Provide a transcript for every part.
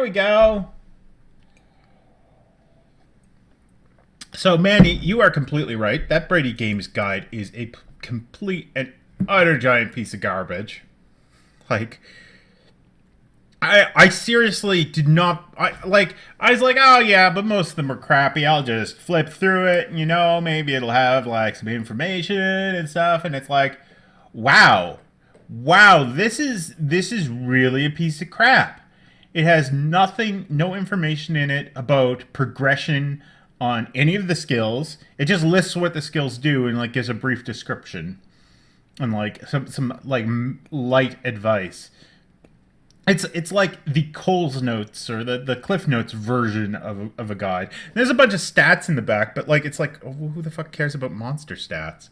we go. So, Manny, you are completely right. That Brady Games guide is a complete and utter giant piece of garbage. Like, I seriously did not. I was like, oh yeah, but most of them are crappy. I'll just flip through it, and, maybe it'll have like some information and stuff. And it's like, wow, this is really a piece of crap. It has nothing, no information in it about progression on any of the skills. It just lists what the skills do and like gives a brief description and like some like light advice. It's like the Coles Notes or the Cliff Notes version of a guide. And there's a bunch of stats in the back, but like it's like, oh, who the fuck cares about monster stats?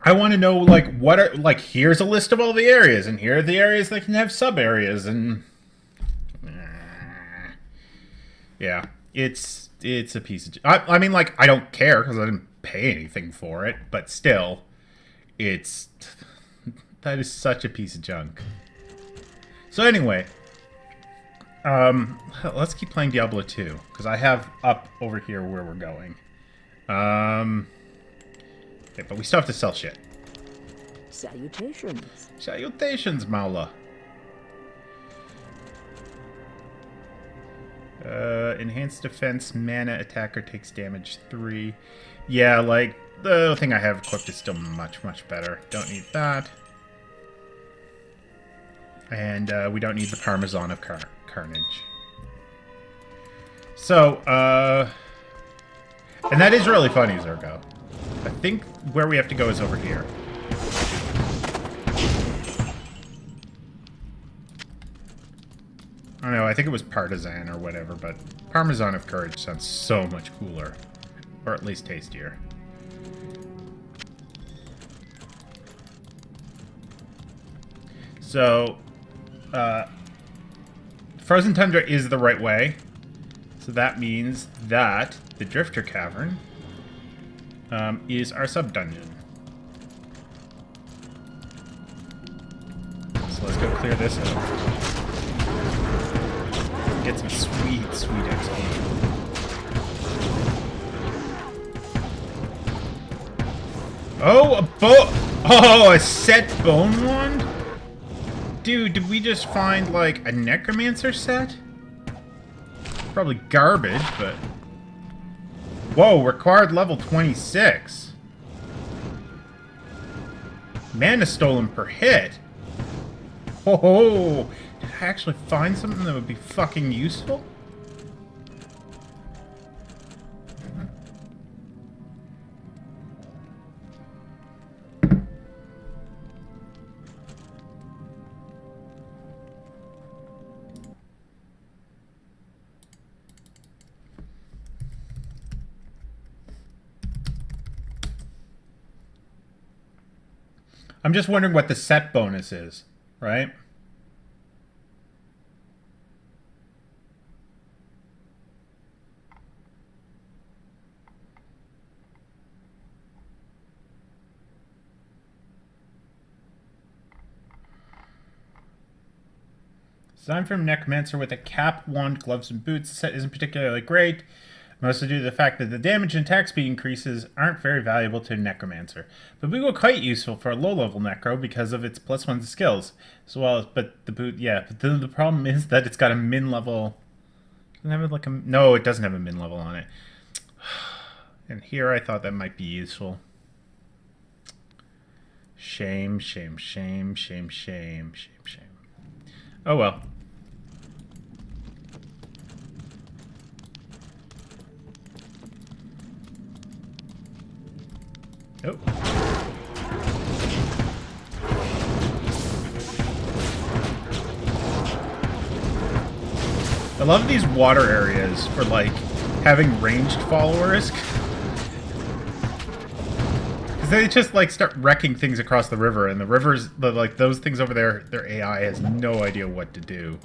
I want to know like what are like here's a list of all the areas, and here are the areas that can have sub areas, and yeah, it's a piece of. I mean, like I don't care because I didn't pay anything for it, but still, it's. That is such a piece of junk. So anyway, let's keep playing Diablo 2 because I have up over here where we're going. Okay, but we still have to sell shit. Salutations. Salutations, Maula. Enhanced defense, mana, attacker takes damage 3. Yeah, like the thing I have equipped is still much better. Don't need that. And we don't need the Parmesan of Carnage. So, and that is really funny, Zergo. I think where we have to go is over here. I don't know, I think it was Partisan or whatever, but Parmesan of Courage sounds so much cooler. Or at least tastier. So, Frozen Tundra is the right way. So that means that the Drifter Cavern is our sub-dungeon. So let's go clear this out. Get some sweet XP. Oh, a set bone wand? Dude, did we just find, like, a necromancer set? Probably garbage, but... Whoa, required level 26. Mana stolen per hit. Oh, did I actually find something that would be fucking useful? I'm just wondering what the set bonus is, right? Designed from Necromancer with a cap, wand, gloves, and boots, the set isn't particularly great, mostly due to the fact that the damage and attack speed increases aren't very valuable to a Necromancer. But boot will quite useful for a low-level Necro because of its +1 skills, as well as, but the boot, yeah, but the problem is that it's got a min-level, doesn't have like a, no, it doesn't have a min-level on it. And here I thought that might be useful. Shame. Oh well. Oh. I love these water areas for, like, having ranged followers. Because they just, like, start wrecking things across the river, and the rivers, like, those things over there, their AI has no idea what to do.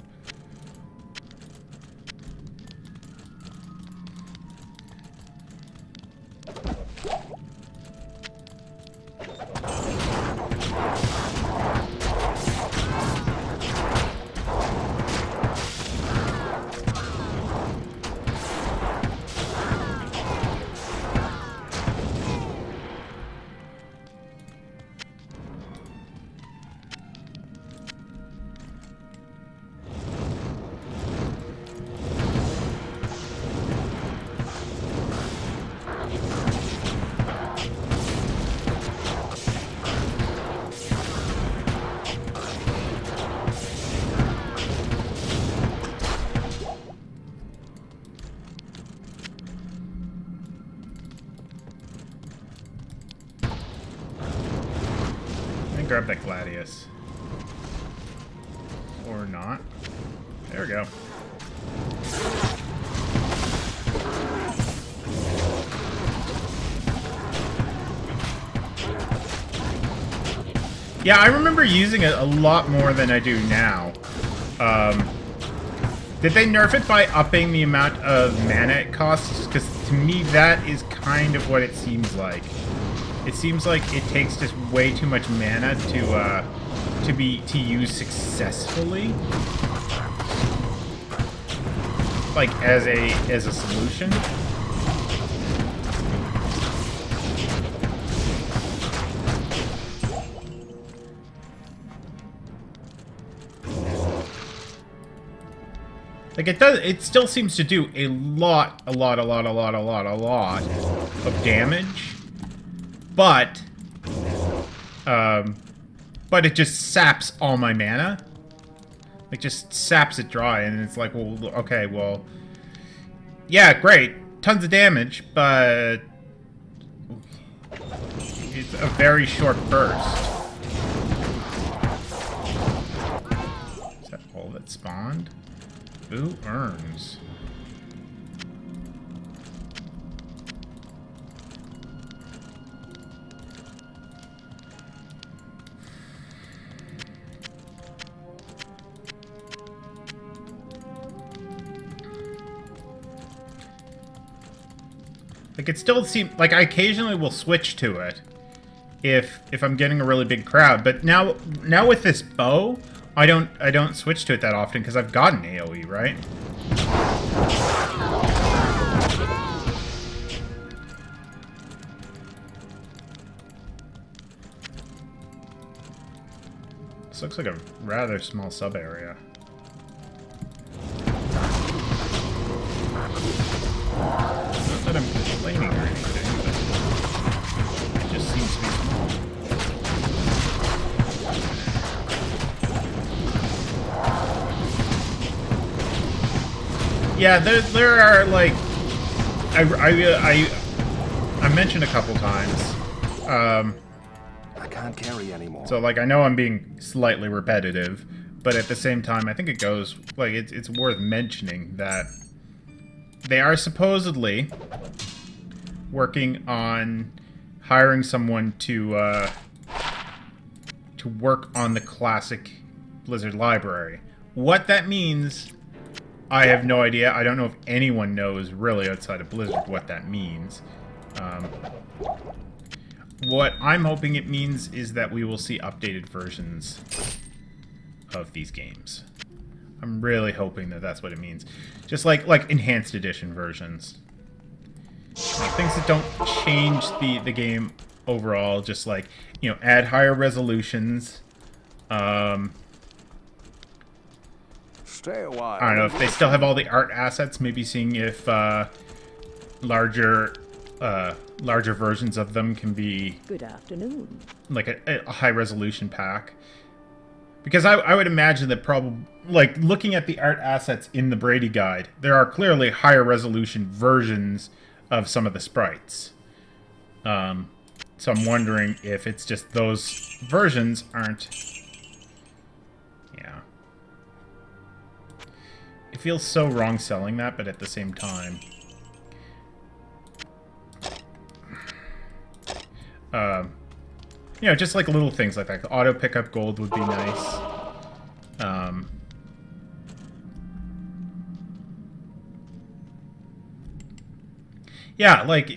grab that Gladius. Or not. There we go. Yeah, I remember using it a lot more than I do now. Did they nerf it by upping the amount of mana it costs? Because to me, that is kind of what it seems like. It seems like it takes just way too much mana to use successfully, like as a solution. Like it still seems to do a lot of damage, but it just saps all my mana. Like, just saps it dry, and it's like, well, okay, well, yeah, great, tons of damage, but it's a very short burst. Is that all that spawned? Who earns? Like, it still seems like I occasionally will switch to it if I'm getting a really big crowd, but now with this bow, I don't switch to it that often because I've got an AoE, right? This looks like a rather small sub area. Not that I'm complaining or anything, but it just seems to be small. Yeah, there are, like, I mentioned a couple times. I can't carry anymore. So, like, I know I'm being slightly repetitive, but at the same time, I think it goes, like, it's worth mentioning that they are supposedly working on hiring someone to work on the classic Blizzard library. What that means, I have no idea. I don't know if anyone knows, really, outside of Blizzard, what that means. What I'm hoping it means is that we will see updated versions of these games. I'm really hoping that that's what it means. Just like enhanced edition versions. Like things that don't change the game overall, just like, you know, add higher resolutions. Stay a while. I don't know if they still have all the art assets, maybe seeing if larger versions of them can be... Good afternoon. Like a high resolution pack. Because I would imagine that probably, like, looking at the art assets in the Brady Guide, there are clearly higher resolution versions of some of the sprites. So I'm wondering if it's just those versions aren't... Yeah. It feels so wrong selling that, but at the same time... you know, just like little things like that. The auto pickup gold would be nice. Yeah, like,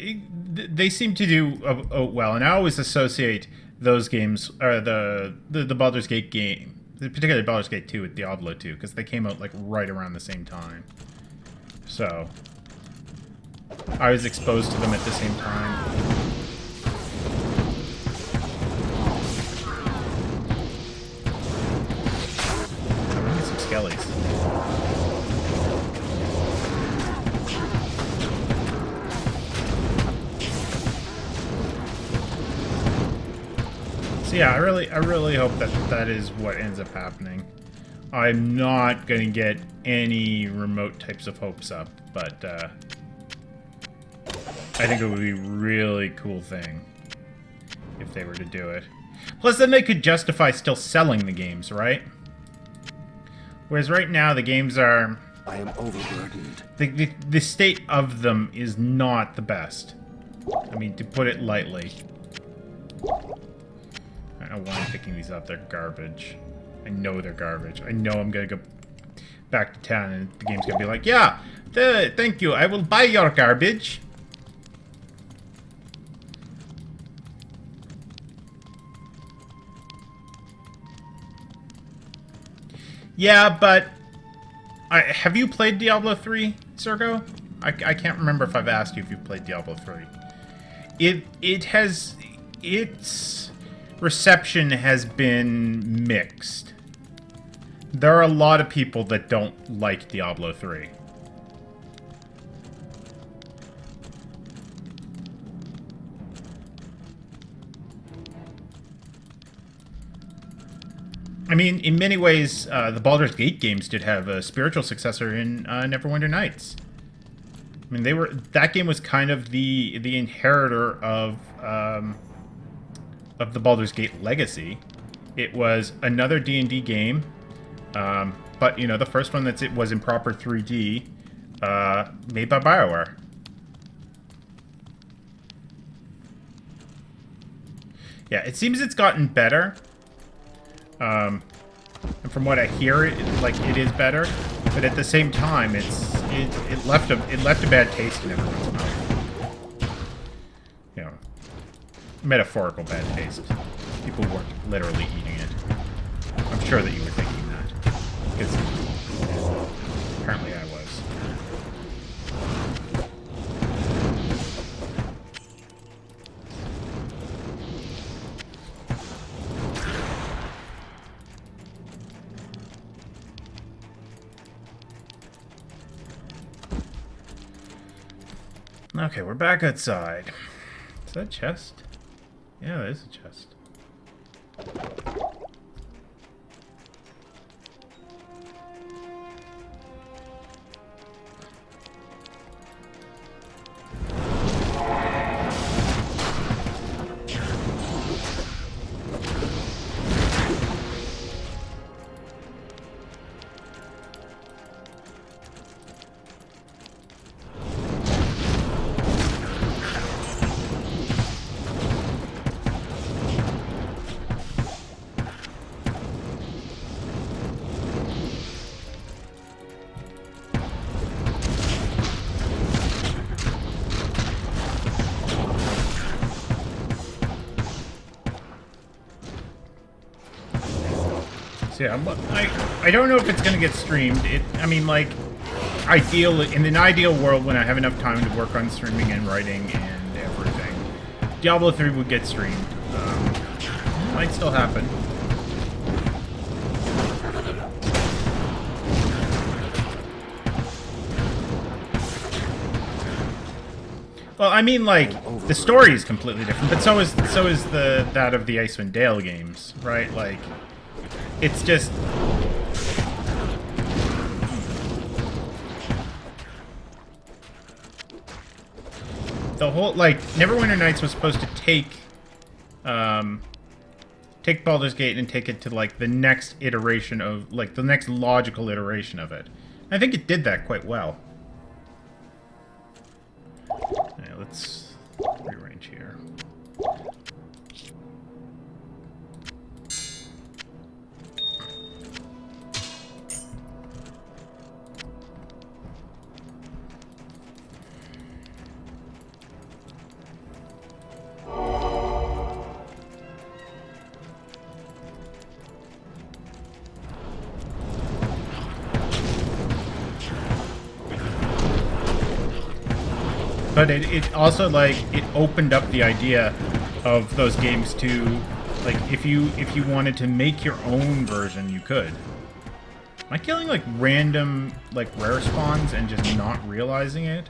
they seem to do well, and I always associate those games, or the Baldur's Gate game, particularly Baldur's Gate 2 with Diablo 2, because they came out, like, right around the same time. So, I was exposed to them at the same time. Skellies. So yeah, I really hope that is what ends up happening. I'm not gonna get any remote types of hopes up, but I think it would be a really cool thing if they were to do it. Plus, then they could justify still selling the games, right? Whereas right now, the games are... I am overburdened. The state of them is not the best. I mean, to put it lightly. I don't know why I'm picking these up. They're garbage. I know they're garbage. I know I'm going to go back to town and the game's going to be like, yeah, thank you. I will buy your garbage. Yeah, but have you played Diablo 3, Sergo? I can't remember if I've asked you if you've played Diablo 3. Its reception has been mixed. There are a lot of people that don't like Diablo 3. I mean, in many ways, the Baldur's Gate games did have a spiritual successor in Neverwinter Nights. I mean, that game was kind of the inheritor of the Baldur's Gate legacy. It was another D&D game, but you know, the first one it was in proper 3D, made by BioWare. Yeah, it seems it's gotten better. And from what I hear, it is better, but at the same time, it left a bad taste in everyone's mouth. You know, metaphorical bad taste. People weren't literally eating it. I'm sure that you were thinking that, because apparently I was. Okay, we're back outside. Is that a chest? Yeah, that is a chest. Yeah, I don't know if it's gonna get streamed. I mean, like, in an ideal world, when I have enough time to work on streaming and writing and everything, Diablo 3 would get streamed. Might still happen. Well, I mean, like, the story is completely different, but so is that of the Icewind Dale games, right? Like, it's just... the whole, like, Neverwinter Nights was supposed to take Baldur's Gate and take it to, like, the next iteration of, like, the next logical iteration of it. I think it did that quite well. Yeah, let's rearrange here. But it also, like, it opened up the idea of those games to, like, if you wanted to make your own version, you could. Am I killing, like, random, like, rare spawns and just not realizing it?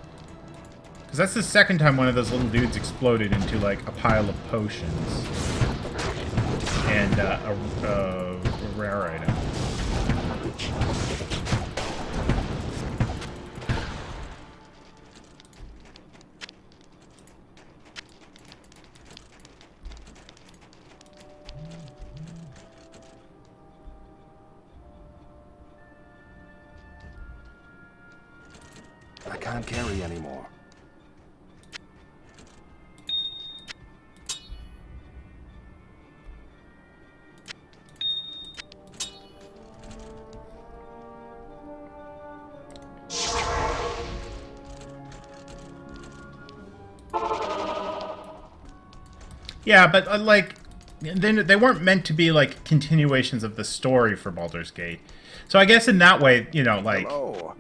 Because that's the second time one of those little dudes exploded into, like, a pile of potions. And a rare item. I can't carry anymore. Yeah, but like, they weren't meant to be like continuations of the story for Baldur's Gate. So I guess in that way, you know, like, Hello.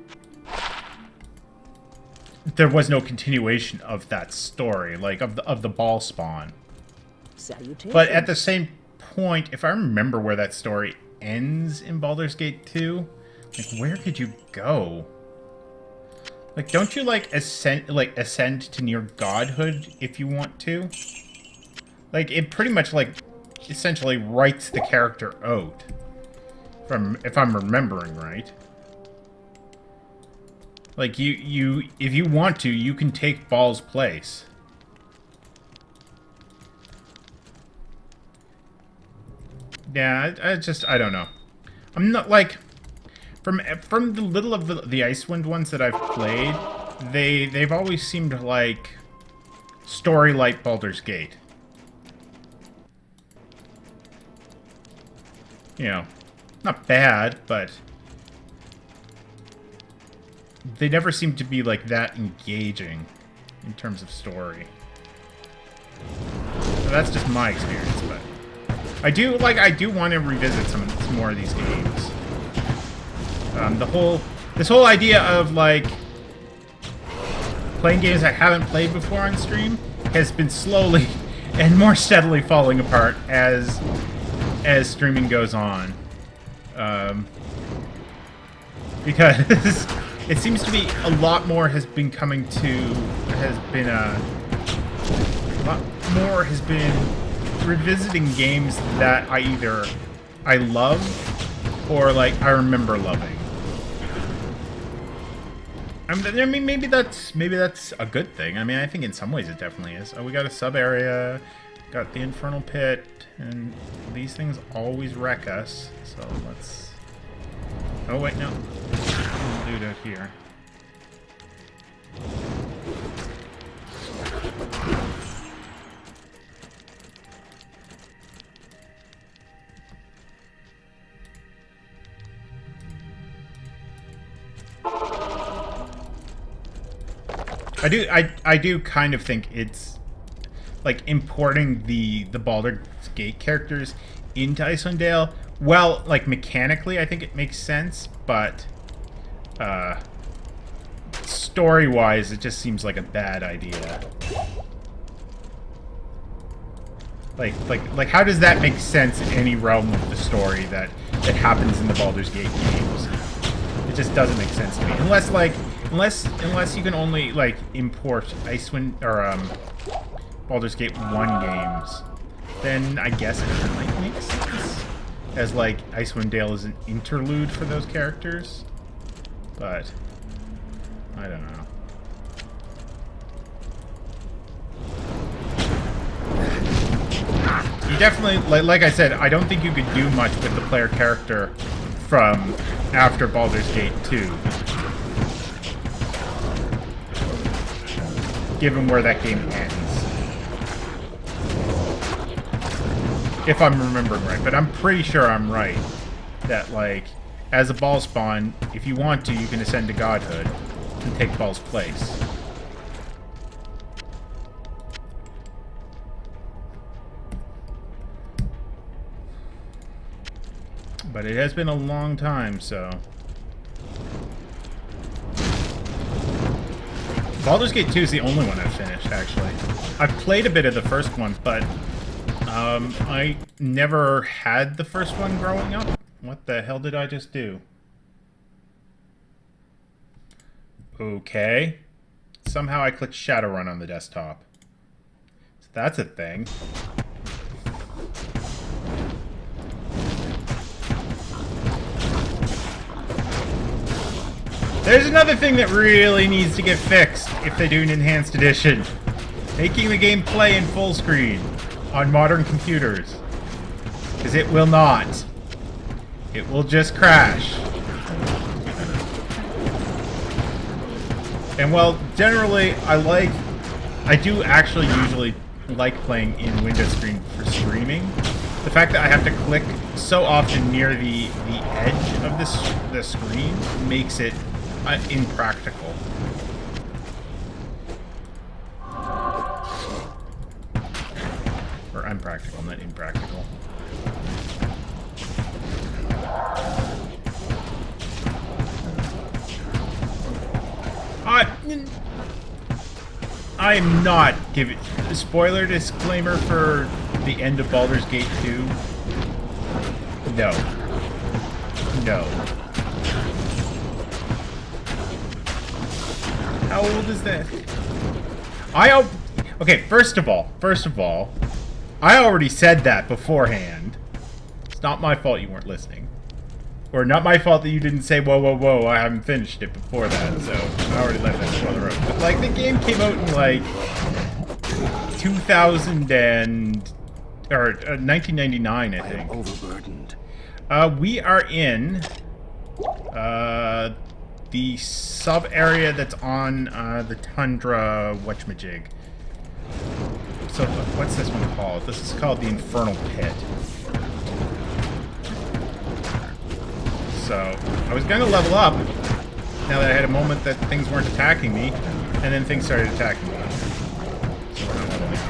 there was no continuation of that story, like of the ball spawn. Salutations. But at the same point, if I remember where that story ends in Baldur's Gate 2, like, where could you go? Like, don't you like ascend to near godhood if you want to? Like, it pretty much like essentially writes the character out. If I'm remembering right. Like, if you want to, you can take Ball's place. Yeah, I don't know. I'm not like, from the little of the Icewind ones that I've played, they've always seemed like story like Baldur's Gate. You know, not bad, but they never seem to be like that engaging in terms of story. So that's just my experience, but I do want to revisit some more of these games. This whole idea of like playing games I haven't played before on stream has been slowly and more steadily falling apart as streaming goes on. Because it seems to be a lot more has been revisiting games that I love or like I remember loving. I mean, maybe that's a good thing. I mean, I think in some ways it definitely is. Oh, we got a sub area, got the infernal pit, and these things always wreck us. So let's. Oh wait, no. We'll do it here. I do kind of think it's like importing the Baldur's Gate characters into Icewind Dale. Well, like mechanically I think it makes sense, but story-wise it just seems like a bad idea. Like how does that make sense in any realm of the story that happens in the Baldur's Gate games? It just doesn't make sense to me. Unless you can only like import Icewind or Baldur's Gate 1 games, then I guess it might make sense. As like Icewind Dale is an interlude for those characters. But I don't know. You definitely, like I said, I don't think you could do much with the player character from after Baldur's Gate 2. Given where that game ends. If I'm remembering right. But I'm pretty sure I'm right. That, like, as a ball spawn, if you want to, you can ascend to godhood and take Ball's place. But it has been a long time, so... Baldur's Gate 2 is the only one I've finished, actually. I've played a bit of the first one, but I never had the first one growing up. What the hell did I just do? Okay. Somehow I clicked Shadowrun on the desktop. So that's a thing. There's another thing that really needs to get fixed if they do an enhanced edition. Making the game play in full screen on modern computers. Because it will not. It will just crash. And well, generally, I do actually usually like playing in window screen for streaming. The fact that I have to click so often near the edge of the screen makes it impractical. Or unpractical, not impractical. I'm not giving spoiler disclaimer for the end of Baldur's Gate 2. No. No. How old is that? Okay, first of all, I already said that beforehand. It's not my fault you weren't listening. Or not my fault that you didn't say, whoa, whoa, whoa, I haven't finished it before that, so I already let that on the road. But, like, the game came out in, like, 1999, I think. I am overburdened. We are in the sub-area that's on the Tundra whatchamajig. So, what's this one called? This is called the Infernal Pit. So, I was going to level up now that I had a moment that things weren't attacking me, and then things started attacking me. So we're not leveling up.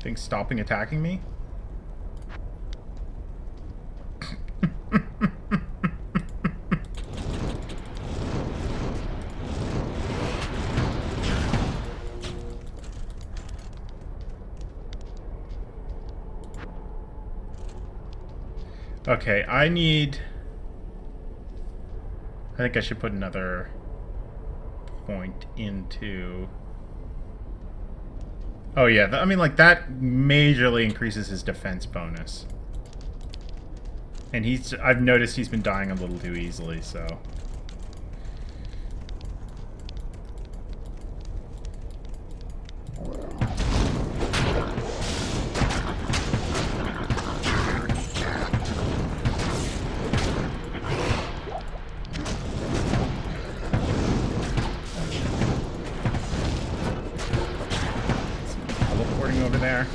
Things stopping attacking me? Okay, I think I should put another point into... Oh yeah, I mean, like, that majorly increases his defense bonus. And I've noticed he's been dying a little too easily, so... over there.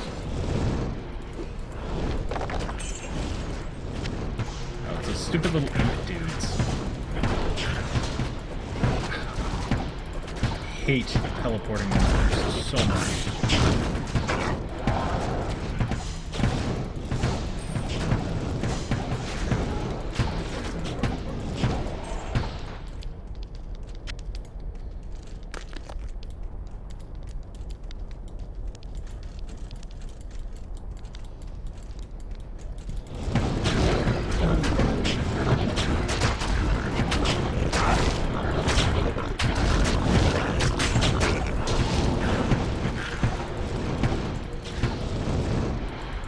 Oh, it's those stupid little imp dudes. I hate teleporting monsters so much.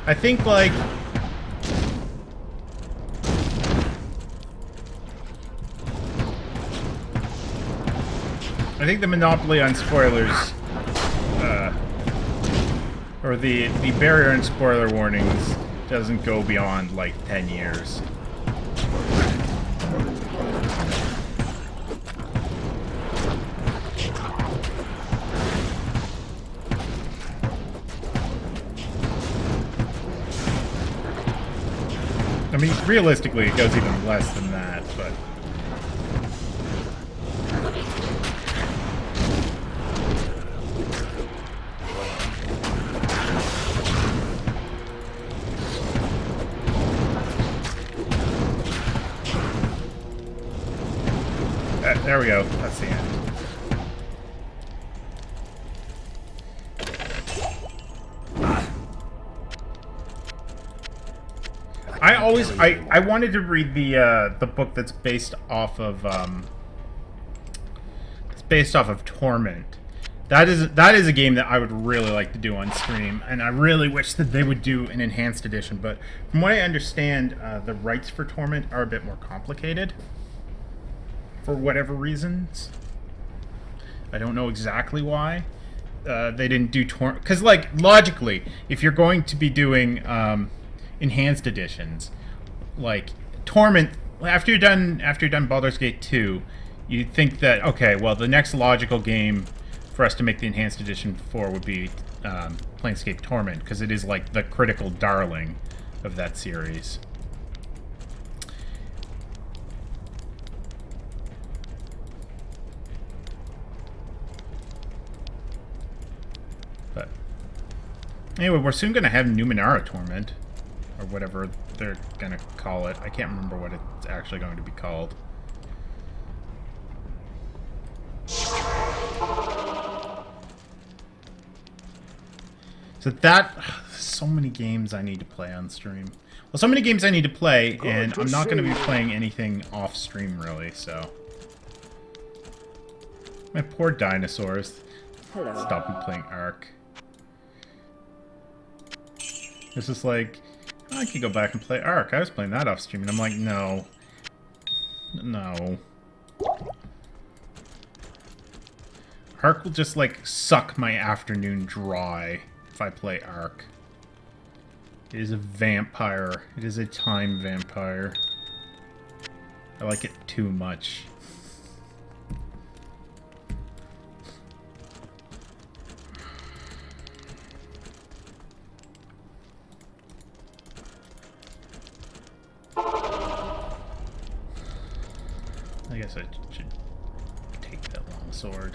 I think, like... I think the monopoly on spoilers, or the barrier on spoiler warnings doesn't go beyond, like, 10 years. I mean, realistically, it goes even less than that, but... there we go. That's the end. I wanted to read the book that's based off of Torment. That is a game that I would really like to do on stream, and I really wish that they would do an enhanced edition. But from what I understand, the rights for Torment are a bit more complicated for whatever reasons. I don't know exactly why. They didn't do Torment because, like, logically, if you're going to be doing enhanced editions, like, Torment after you're done Baldur's Gate 2, you'd think that, okay, well, the next logical game for us to make the enhanced edition for would be Planescape Torment, because it is like the critical darling of that series. But anyway, we're soon going to have Numenera Torment, or whatever they're going to call it. I can't remember what it's actually going to be called. So so many games I need to play on stream. Well, so many games I need to play, and I'm not going to be playing anything off stream, really, so. My poor dinosaurs. Hello. Stop me playing Ark. It's just like, I could go back and play Ark. I was playing that off stream, and I'm like, no. No. Ark will just, like, suck my afternoon dry if I play Ark. It is a vampire. It is a time vampire. I like it too much. I guess I should take that long sword.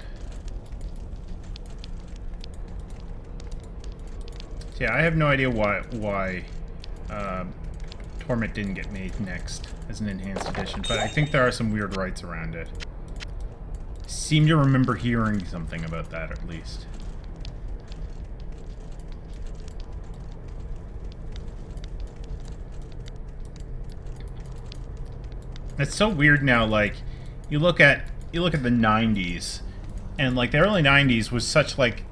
Yeah, I have no idea why Torment didn't get made next as an enhanced edition, but I think there are some weird rights around it. Seem to remember hearing something about that, at least. It's so weird now, like, you look at the 90s, and, like, the early 90s was such, like,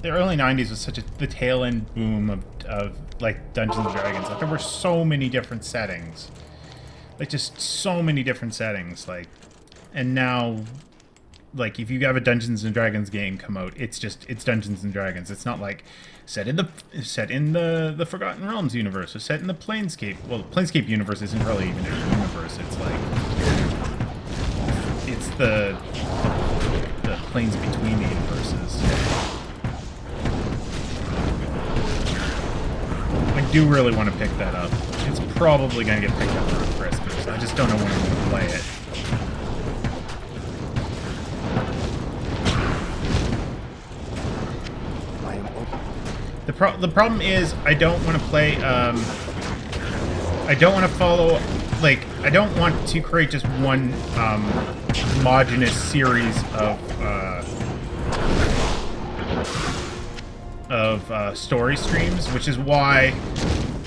the tail end boom of like Dungeons and Dragons. Like, there were so many different settings, like just so many different settings. Like, and now, like, if you have a Dungeons and Dragons game come out, it's Dungeons and Dragons. It's not like set in the Forgotten Realms universe or set in the Planescape. Well, the Planescape universe isn't really even a universe. It's like it's the planes between the universes. I do really want to pick that up. It's probably going to get picked up for Christmas. I just don't know when I'm going to play it. I am open. The problem is I don't want to play. I don't want to follow. Like, I don't want to create just one homogenous series of story streams, which is why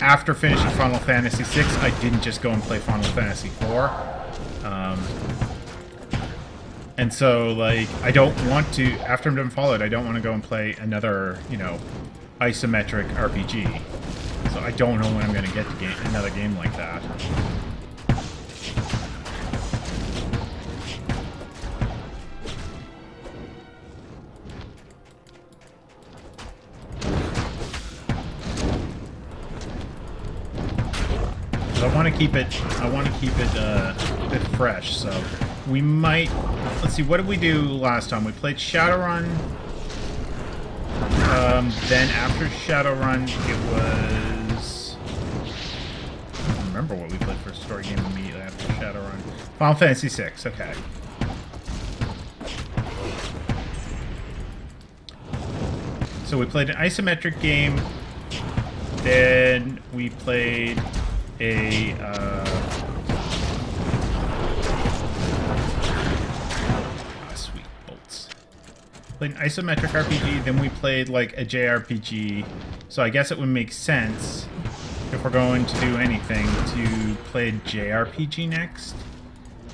after finishing Final Fantasy VI, I didn't just go and play Final Fantasy IV. And so, like, I don't want to, after I'm done Fallout, I don't want to go and play another, you know, isometric RPG. So I don't know when I'm going to get to another game like that. I want to keep it a bit fresh, so we might, let's see, what did we do last time? We played Shadowrun, then after Shadowrun, it was, I don't remember what we played for a story game immediately after Shadowrun. Final Fantasy VI, okay. So we played an isometric game, then we played a sweet bolts. Played an isometric RPG, then we played like a JRPG. So I guess it would make sense if we're going to do anything to play a JRPG next,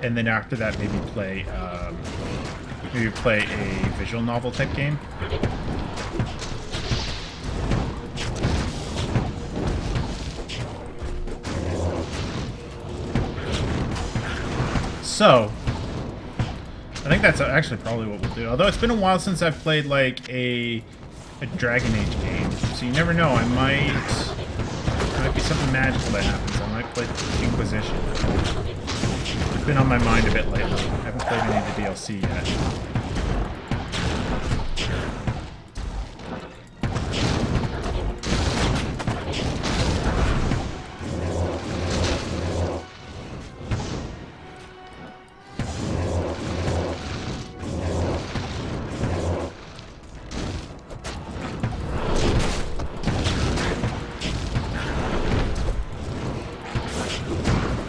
and then after that maybe play a visual novel type game. So, I think that's actually probably what we'll do. Although it's been a while since I've played, like, a Dragon Age game. So you never know, I might be something magical that happens, I might play Inquisition. It's been on my mind a bit lately. I haven't played any of the DLC yet.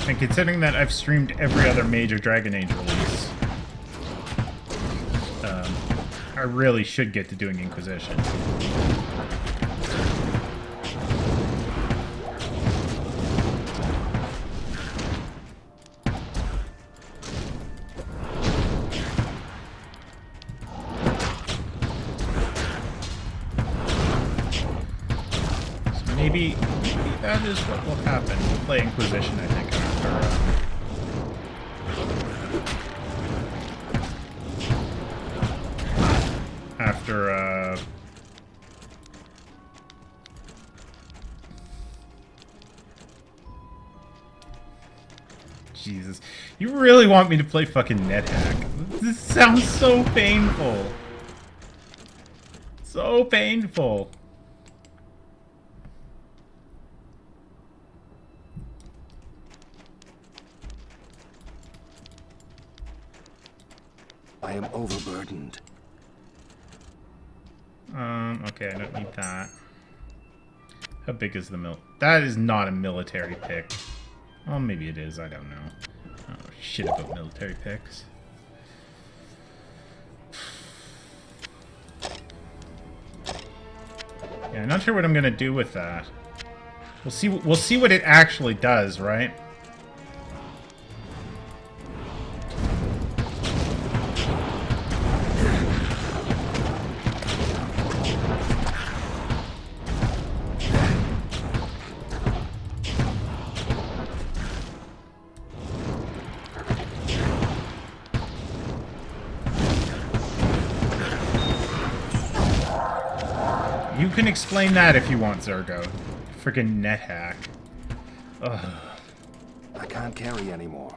And considering that I've streamed every other major Dragon Age release, I really should get to doing Inquisition. So maybe that is what will happen. We'll play Inquisition, I think, after Jesus. You really want me to play fucking NetHack? This sounds so painful. So painful. I am overburdened. Okay, I don't need that. How big is the That is not a military pick. Well, maybe it is, I don't know. I don't know shit about military picks. Yeah, I'm not sure what I'm gonna do with that. We'll see what it actually does, right? You can explain that if you want, Zergo. Freaking NetHack. Ugh. I can't carry anymore.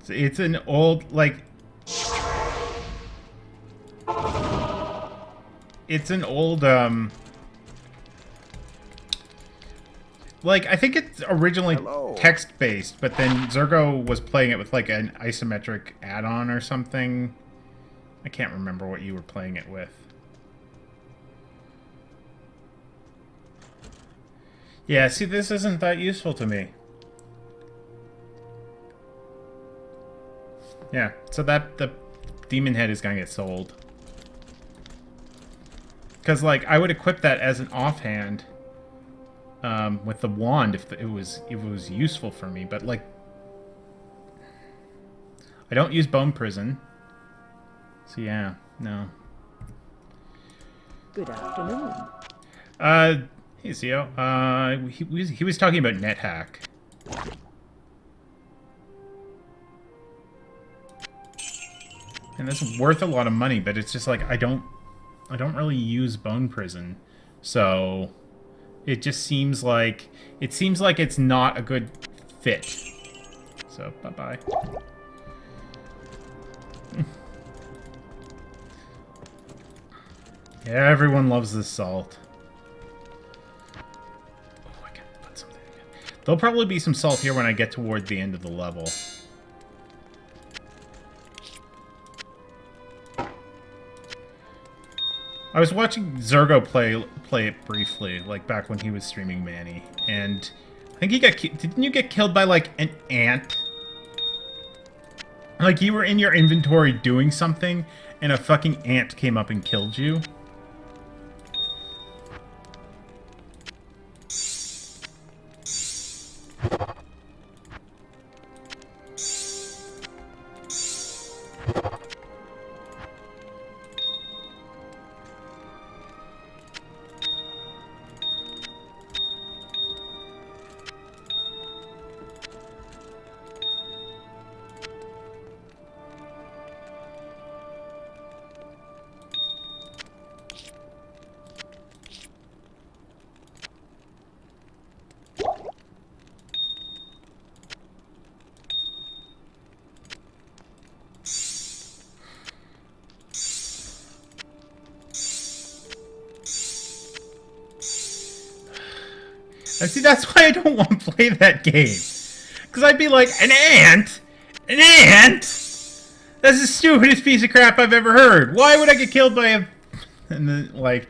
It's an old, like... It's an old, like, I think it's originally text-based, but then Zergo was playing it with, like, an isometric add-on or something. I can't remember what you were playing it with. Yeah, see, this isn't that useful to me. Yeah, so that the demon head is gonna get sold. Because, like, I would equip that as an offhand with the wand if it was useful for me. But, like, I don't use Bone Prison. So, yeah, no. Good afternoon. Hey, Zio. He was talking about NetHack. And that's worth a lot of money, but it's just like I don't really use Bone Prison. So it just seems like it's not a good fit. So bye-bye. Yeah, everyone loves this salt. Oh, I can put something again. There'll probably be some salt here when I get toward the end of the level. I was watching Zergo play it briefly, like back when he was streaming Manny, and I think he got didn't you get killed by like an ant? Like you were in your inventory doing something, and a fucking ant came up and killed you. And see, that's why I don't want to play that game. Because I'd be like, an ant? An ant? That's the stupidest piece of crap I've ever heard. Why would I get killed by a... And then, like,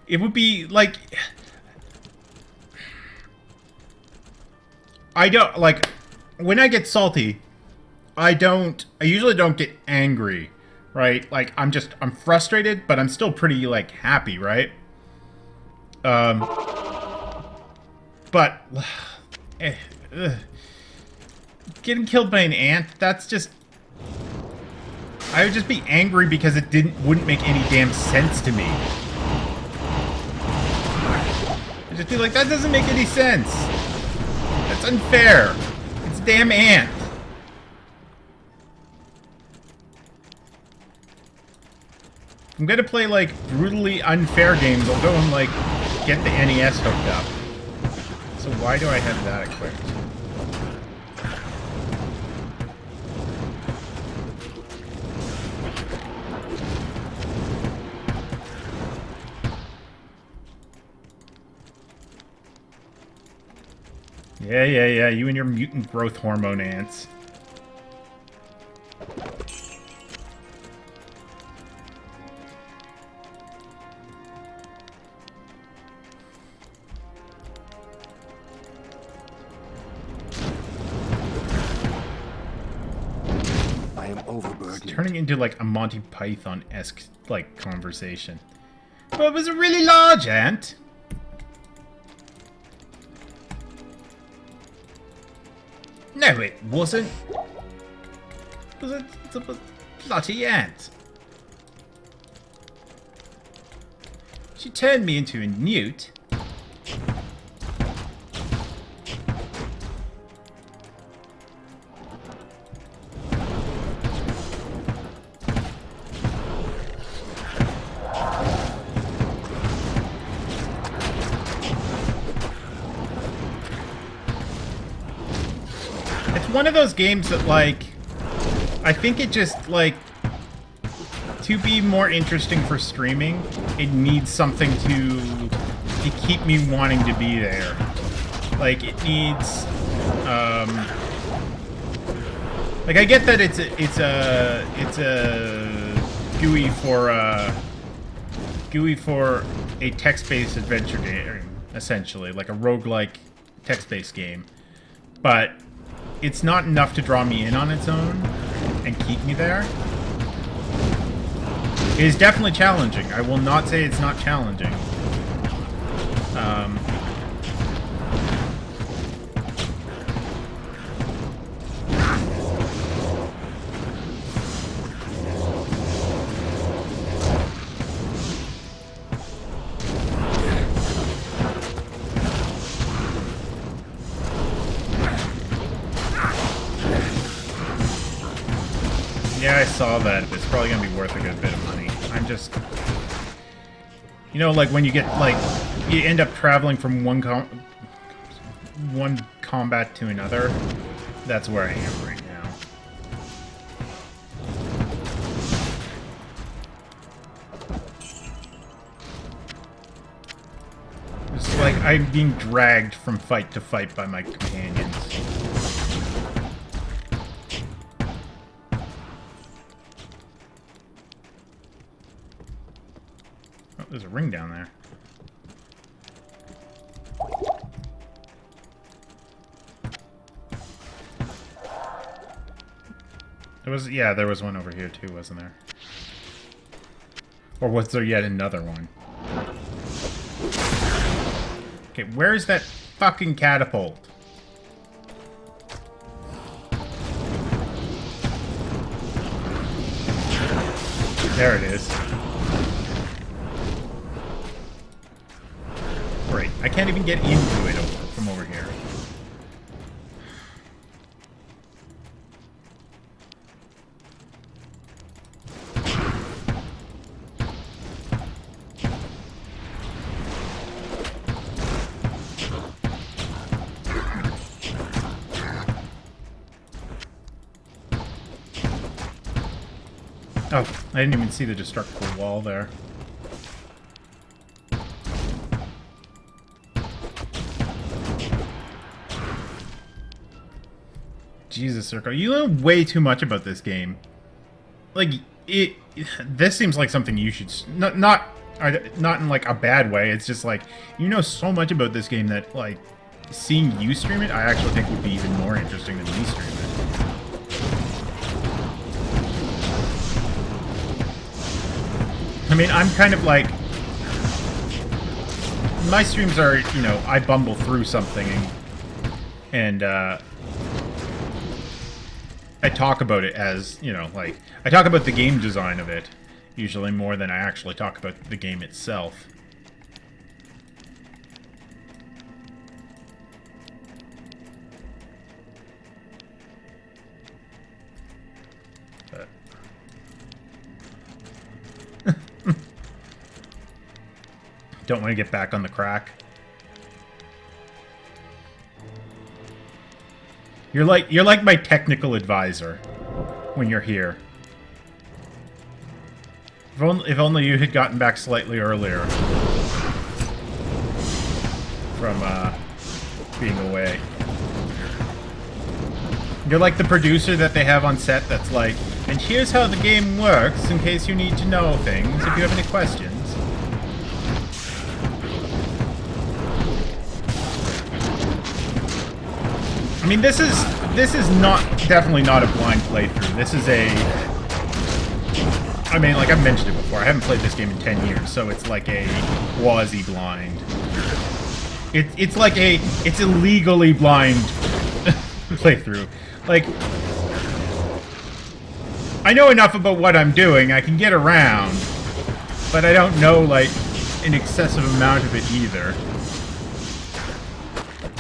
it would be, like... I don't, like, when I get salty, I usually don't get angry, right? Like, I'm frustrated, but I'm still pretty, like, happy, right? But, getting killed by an ant, that's just... I would just be angry because it wouldn't make any damn sense to me. I'd just be like, that doesn't make any sense. That's unfair. It's a damn ant. I'm gonna play, like, brutally unfair games. I'll go and, like, get the NES hooked up. So why do I have that equipped? Yeah, you and your mutant growth hormone ants. I am overburdened. It's turning into like a Monty Python-esque like conversation. But it was a really large ant. No, it wasn't. It was a bloody ant. She turned me into a newt. One of those games that, like, I think it just, like, to be more interesting for streaming, it needs something to keep me wanting to be there. Like, it needs, like, I get that it's a GUI for a text-based adventure game, essentially, like a roguelike text-based game, but it's not enough to draw me in on its own and keep me there. It is definitely challenging. I will not say it's not challenging. Yeah, I saw that. It's probably gonna be worth a good bit of money. I'm just... You know, like, when you get, like... You end up traveling from one combat to another. That's where I am right now. It's like I'm being dragged from fight to fight by my companions. There's a ring down there. Yeah, there was one over here too, wasn't there? Or was there yet another one? Okay, where's that fucking catapult? There it is. Great. I can't even get into it from over here. Oh, I didn't even see the destructible wall there. Jesus, Circle, you know way too much about this game. Like, this seems like something you should... Not in, like, a bad way. It's just, like, you know so much about this game that, like, seeing you stream it, I actually think would be even more interesting than me stream it. I mean, I'm kind of like... My streams are, you know, I bumble through something and I talk about it as, you know, like, I talk about the game design of it, usually more than I actually talk about the game itself. But... Don't want to get back on the crack. You're like my technical advisor when you're here. If only you had gotten back slightly earlier from being away. You're like the producer that they have on set that's like, and here's how the game works in case you need to know things, if you have any questions. I mean, this is definitely not a blind playthrough. This is a... I mean, like I've mentioned it before, I haven't played this game in 10 years, so it's like a quasi-blind. It's like a... It's a legally blind playthrough. Like... I know enough about what I'm doing, I can get around, but I don't know, like, an excessive amount of it either.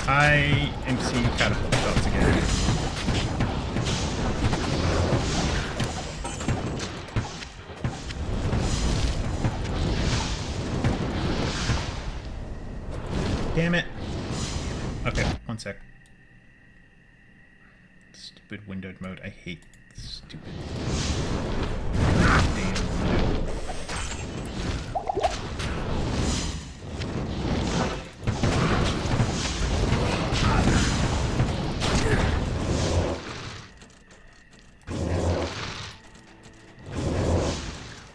I am seeing catapult shots again. Damn it. Okay, one sec. Stupid windowed mode. I hate stupid. Damn window.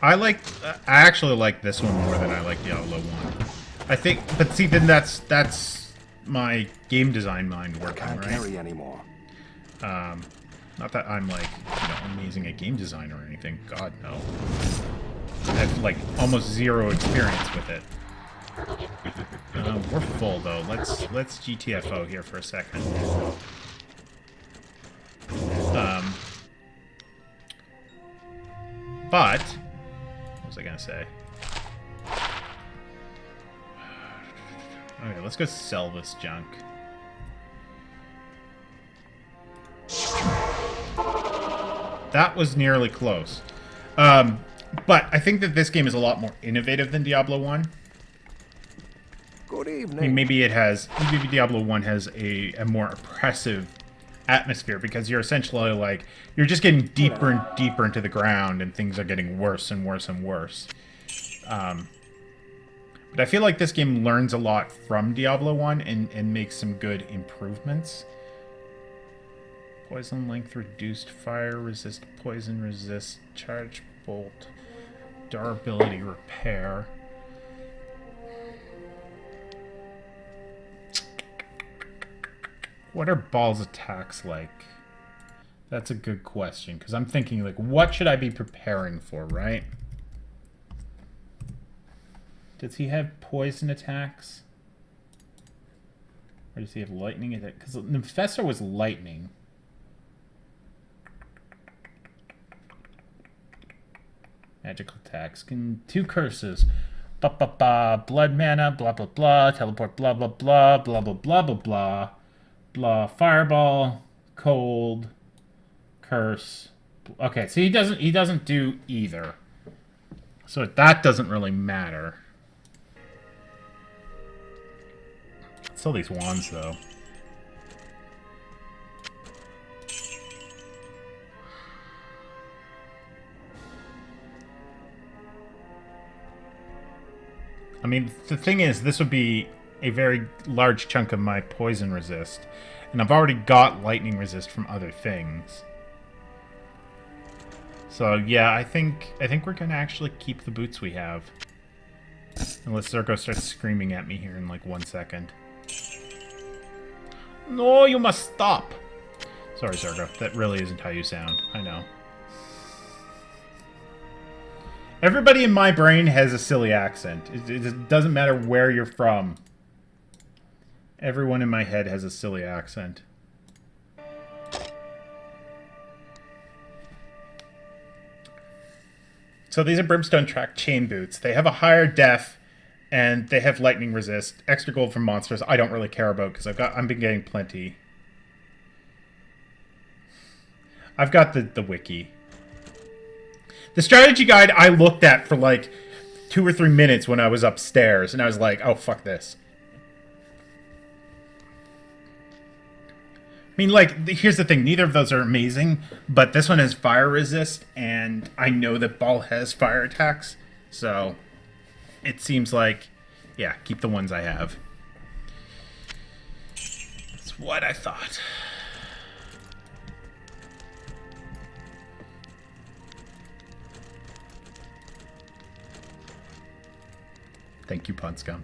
I actually like this one more than I like Diablo 1. I think, but see, then that's my game design mind working, Can't right? carry anymore. Not that I'm like, you know, amazing at game design or anything. God, no. I have like almost zero experience with it. We're full though. Let's GTFO here for a second. But what was I gonna say? Okay, let's go sell this junk. That was nearly close. But I think that this game is a lot more innovative than Diablo 1. Good evening. I mean, maybe Diablo 1 has a more oppressive atmosphere because you're essentially like, you're just getting deeper and deeper into the ground and things are getting worse and worse and worse. But I feel like this game learns a lot from Diablo 1 and makes some good improvements. Poison length reduced, fire resist, poison resist, charge bolt, durability repair. What are Ball's attacks like? That's a good question, because I'm thinking, like, what should I be preparing for, right? Does he have poison attacks? Or does he have lightning attack? Because Nefessor was lightning. Magical attacks. Two curses. Blood mana, blah blah blah, teleport, blah blah blah, blah blah blah blah blah. Blah, fireball, cold, curse. Okay, so he doesn't do either. So that doesn't really matter. Sell these wands though. I mean, the thing is, this would be a very large chunk of my poison resist. And I've already got lightning resist from other things. So yeah, I think we're gonna actually keep the boots we have. Unless Zergo starts screaming at me here in like 1 second. No, you must stop! Sorry, Zergo. That really isn't how you sound. I know. Everybody in my brain has a silly accent. It doesn't matter where you're from. Everyone in my head has a silly accent. So these are Brimstone Track chain boots. They have a higher def, and they have lightning resist. Extra gold from monsters I don't really care about because I've been getting plenty. I've got the wiki. The strategy guide I looked at for like 2 or 3 minutes when I was upstairs, and I was like, oh, fuck this. I mean, like, here's the thing. Neither of those are amazing, but this one has fire resist, and I know that Ball has fire attacks, so it seems like, yeah, keep the ones I have. That's what I thought. Thank you, Punscum.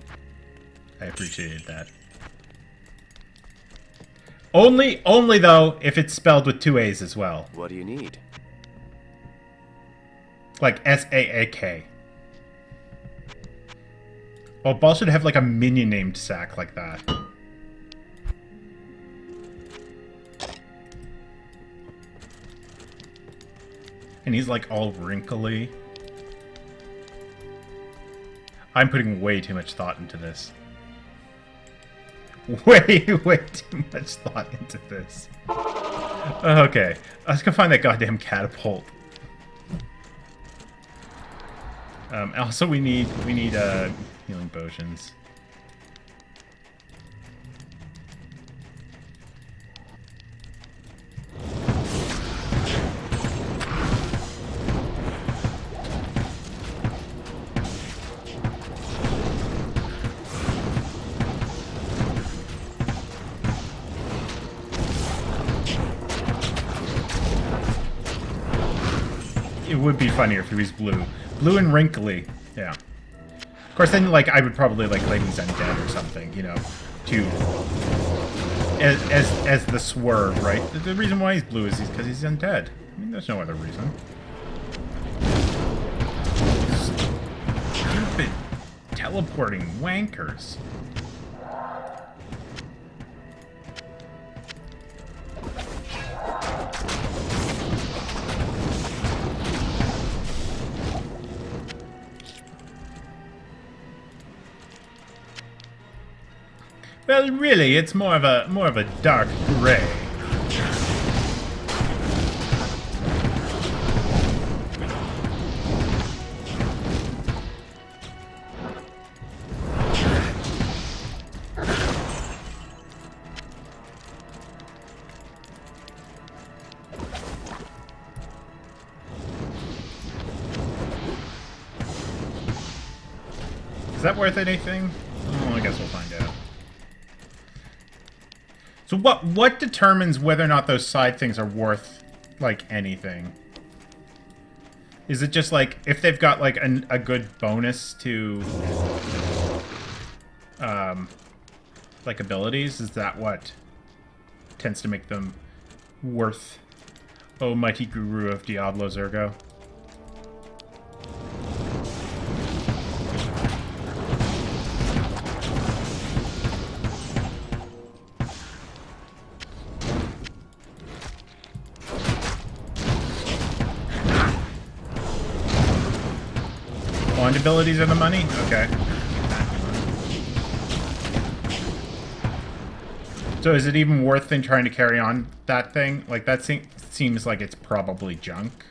I appreciated that. Only though, if it's spelled with 2 A's as well. What do you need? Like S-A-A-K. Well, Ball should have like a minion named Sack like that. And he's like all wrinkly. I'm putting way too much thought into this. Way too much thought into this. Okay. I was gonna find that goddamn catapult. Also, we need healing potions. It would be funnier if he was blue. Blue and wrinkly. Yeah. Of course, then, like, I would probably, like, claim he's undead or something, you know, to... As the swerve, right? The reason why he's blue is because he's undead. I mean, there's no other reason. Stupid teleporting wankers. Well, really, it's more of a dark gray. Is that worth anything? Well, I guess we'll find out. So what determines whether or not those side things are worth, like, anything? Is it just, like, if they've got, like, a good bonus to, like, abilities? Is that what tends to make them worth, oh, mighty guru of Diablo Zergo? Wand abilities are the money? Okay. So is it even worth than trying to carry on that thing? Like, that seems like it's probably junk.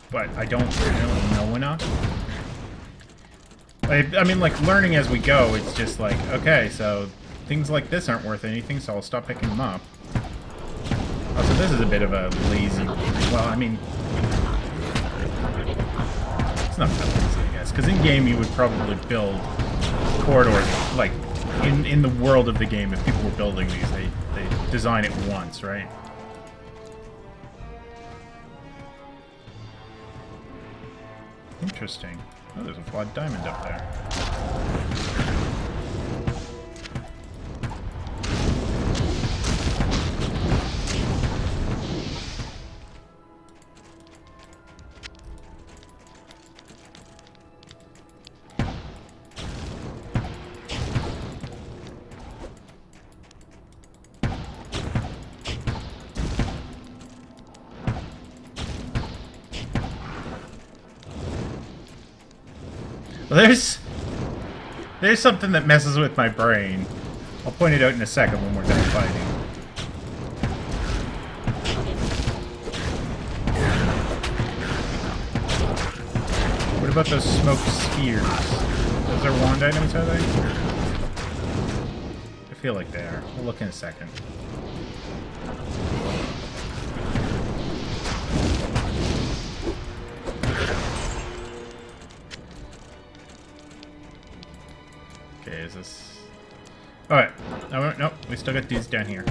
But I don't really know enough. I mean, like, learning as we go, it's just like, okay, so things like this aren't worth anything, so I'll stop picking them up. Also, this is a bit of a lazy... Well, I mean... It's not that easy, I guess. Because in game you would probably build corridors, like in the world of the game. If people were building these, they design it once, right? Interesting. Oh, there's a flawed diamond up there. Well, there's something that messes with my brain. I'll point it out in a second when we're done fighting. What about those smoke spheres? Those are wand items, are they? I feel like they are. We'll look in a second. Okay, is this... Alright. Oh, no, we still got these down here.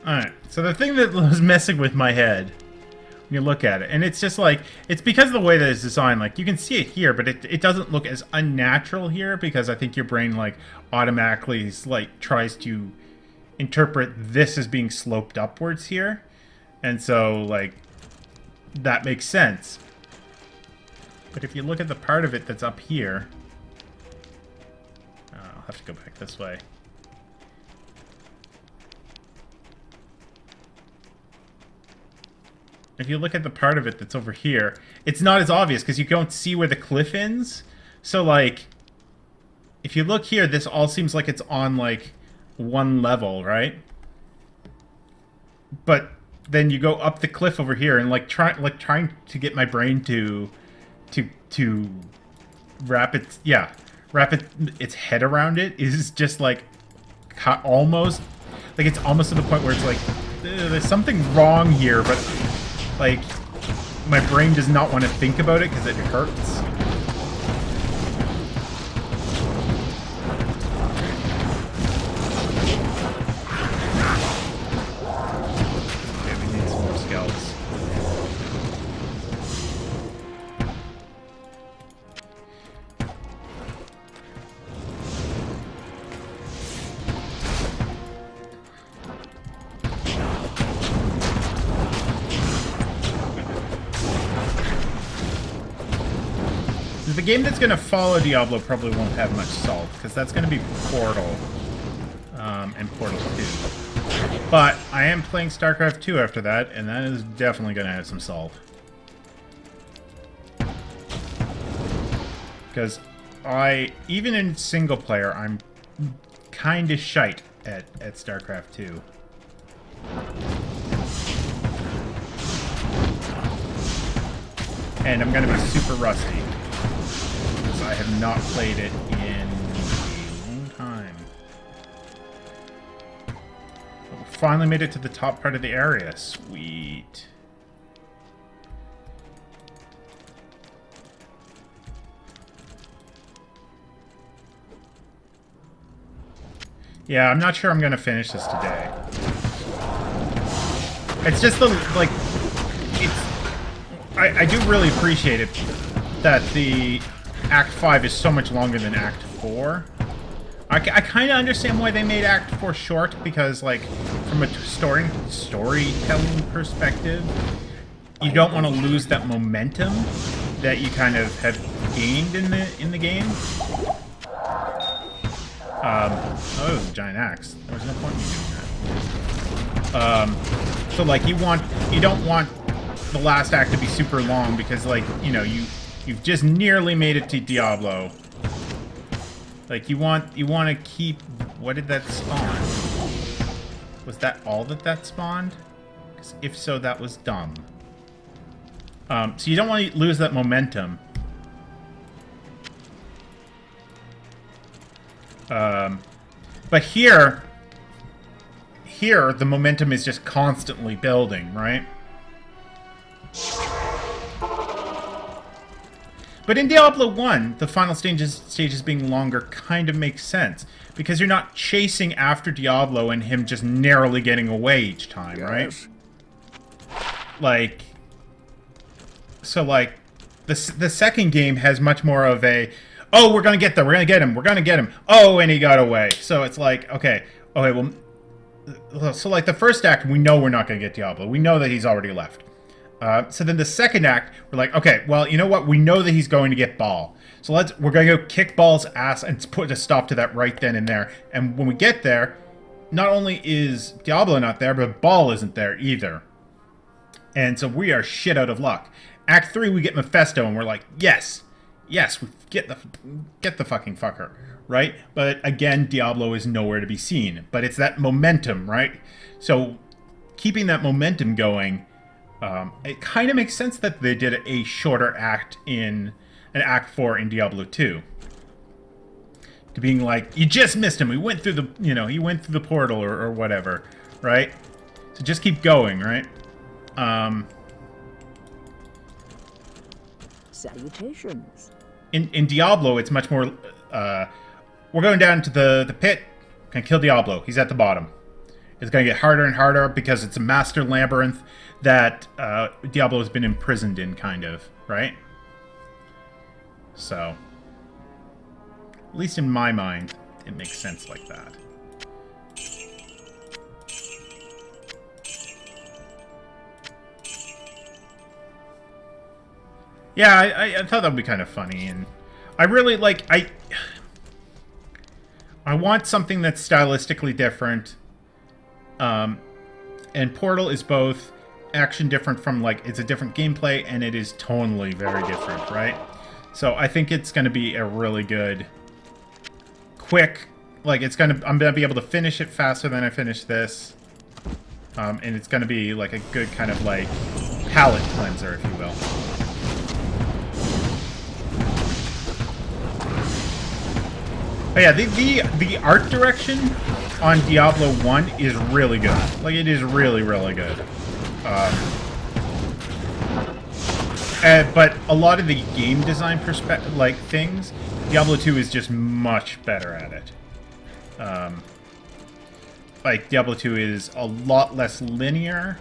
Alright, so the thing that was messing with my head... You look at it, and it's just like, it's because of the way that it's designed. Like, you can see it here, but it doesn't look as unnatural here, because I think your brain, like, automatically, like, tries to interpret this as being sloped upwards here. And so, like, that makes sense. But if you look at the part of it that's up here... I'll have to go back this way. If you look at the part of it that's over here, it's not as obvious because you don't see where the cliff ends. So, like, if you look here, this all seems like it's on, like, one level, right? But then you go up the cliff over here and, like, trying to get my brain to wrap its head around it is just, like, almost, like, it's almost to the point where it's like, there's something wrong here, but... Like, my brain does not want to think about it because it hurts. Okay, we need some more scouts. The game that's going to follow Diablo probably won't have much salt, because that's going to be Portal, and Portal 2. But I am playing StarCraft 2 after that, and that is definitely going to have some salt. Because even in single player, I'm kind of shite at StarCraft 2. And I'm going to be super rusty. I have not played it in a long time. But we finally made it to the top part of the area. Sweet. Yeah, I'm not sure I'm going to finish this today. It's just the, like, I do really appreciate it that the Act 5 is so much longer than Act 4. I kind of understand why they made Act 4 short, because, like, from a storytelling perspective, you don't want to lose that momentum that you kind of have gained in the game. Oh, it was a giant axe. There was no point in doing that. So, like, you don't want the last act to be super long, because, like, you know, you've just nearly made it to Diablo. Like, you want to keep... What did that spawn? Was that all that spawned? 'Cause if so, that was dumb. So you don't want to lose that momentum. But here, the momentum is just constantly building, right? But in Diablo 1, the final stages being longer kind of makes sense. Because you're not chasing after Diablo and him just narrowly getting away each time, right? Like... So, like, the second game has much more of a... Oh, we're gonna get them, we're gonna get him, we're gonna get him. Oh, and he got away. So it's like, okay, well... So, like, the first act, we know we're not gonna get Diablo. We know that he's already left. So then the second act, we're like, okay, well, you know what? We know that he's going to get Ball. So we're going to go kick Ball's ass and put a stop to that right then and there. And when we get there, not only is Diablo not there, but Ball isn't there either. And so we are shit out of luck. Act 3, we get Mephisto, and we're like, yes, we get the fucking fucker, right? But again, Diablo is nowhere to be seen. But it's that momentum, right? So keeping that momentum going... it kind of makes sense that they did a shorter act in an Act 4 in Diablo 2. To being like, you just missed him. He went through the, he went through the portal or whatever, right? So just keep going, right? Salutations. In Diablo, it's much more, we're going down to the pit. Gonna kill Diablo. He's at the bottom. It's going to get harder and harder because it's a master labyrinth that Diablo has been imprisoned in, kind of, right? So, at least in my mind, it makes sense like that. Yeah, I thought that would be kind of funny, and I really, like, I want something that's stylistically different. And Portal is both action different from, like, it's a different gameplay, and it is tonally very different, right? So I think it's going to be a really good, quick, like, I'm going to be able to finish it faster than I finished this. And it's going to be, like, a good kind of, like, palate cleanser, if you will. But yeah, the art direction on Diablo 1 is really good. Like, it is really, really good. But a lot of the game design things, Diablo 2 is just much better at it. Like, Diablo 2 is a lot less linear.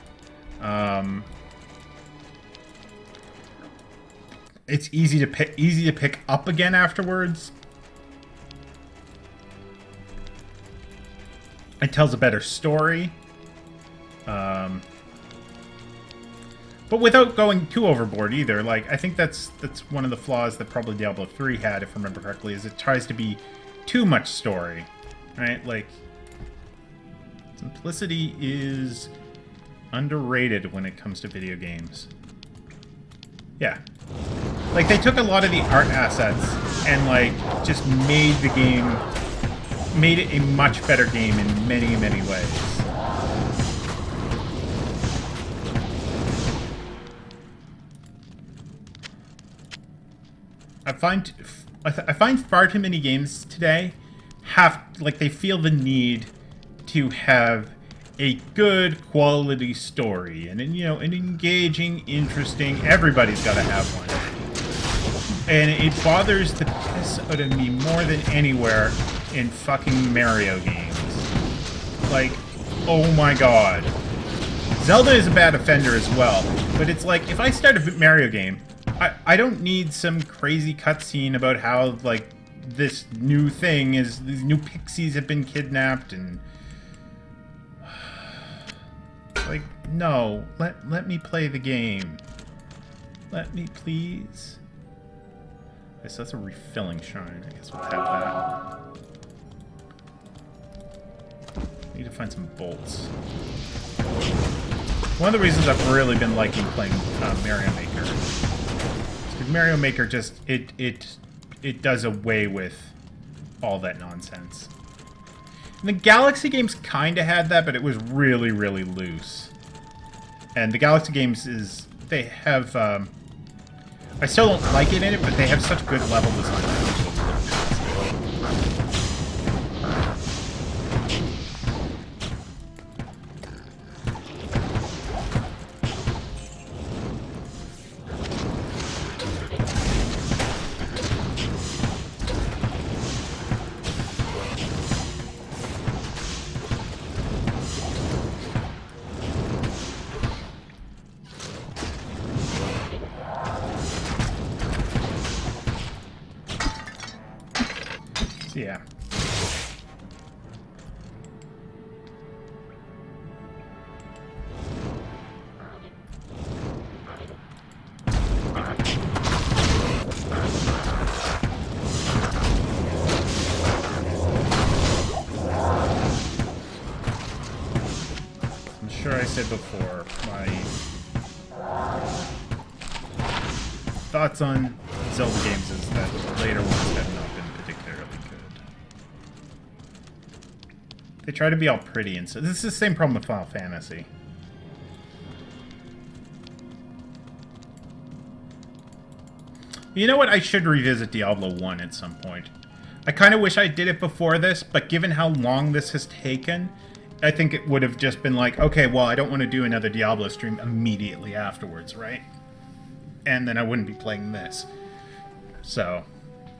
It's easy to pick up again afterwards. It tells a better story. But without going too overboard either. Like, I think that's one of the flaws that probably Diablo 3 had, if I remember correctly, is it tries to be too much story. Right? Like, simplicity is underrated when it comes to video games. Yeah. Like, they took a lot of the art assets and, like, just made it a much better game in many, many ways. I find far too many games today they feel the need to have a good quality story and an engaging, interesting. Everybody's got to have one. And it bothers the piss out of me more than anywhere in fucking Mario games. Like, oh my god. Zelda is a bad offender as well, but it's like, if I start a Mario game, I don't need some crazy cutscene about how, like, this new thing is, these new pixies have been kidnapped, and... Like, no. Let me play the game. Let me, please. Okay, so that's a refilling shrine. I guess we'll have that. Need to find some bolts. One of the reasons I've really been liking playing Mario Maker is because Mario Maker just it does away with all that nonsense. And the Galaxy games kind of had that, but it was really, really loose. And the Galaxy games is they have. I still don't like it in it, but they have such good level design. Yeah. I'm sure I said before, my thoughts on Zelda games is that the later ones have not been particularly good. They try to be all pretty, and so this is the same problem with Final Fantasy. You know what? I should revisit Diablo 1 at some point. I kind of wish I did it before this, but given how long this has taken, I think it would have just been like, okay, well, I don't want to do another Diablo stream immediately afterwards, right? And then I wouldn't be playing this. So,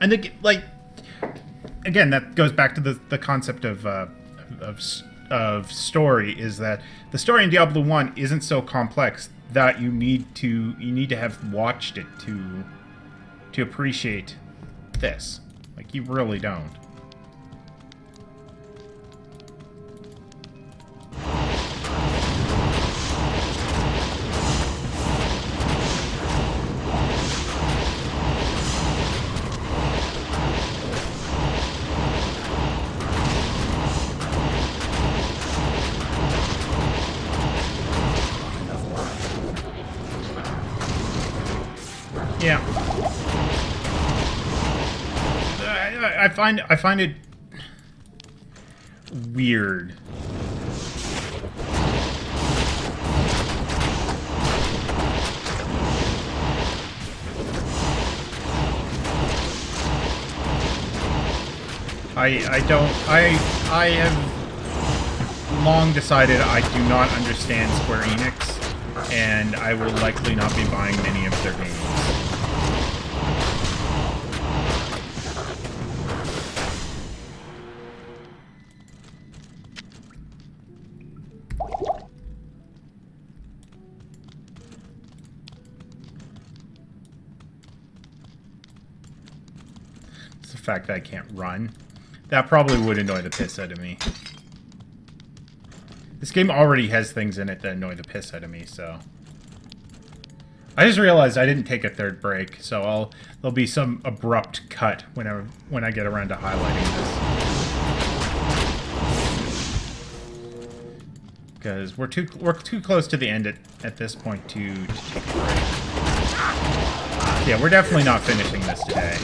and like, again, that goes back to the concept of story, is that the story in Diablo 1 isn't so complex that you need to have watched it to appreciate this. Like, you really don't. Yeah. I find it weird. I have long decided I do not understand Square Enix, and I will likely not be buying many of their games. It's the fact that I can't run. That probably would annoy the piss out of me. This game already has things in it that annoy the piss out of me, so... I just realized I didn't take a third break, so there'll be some abrupt cut when I get around to highlighting this. Because we're too close to the end at this point to take a break. Yeah, we're definitely not finishing this today.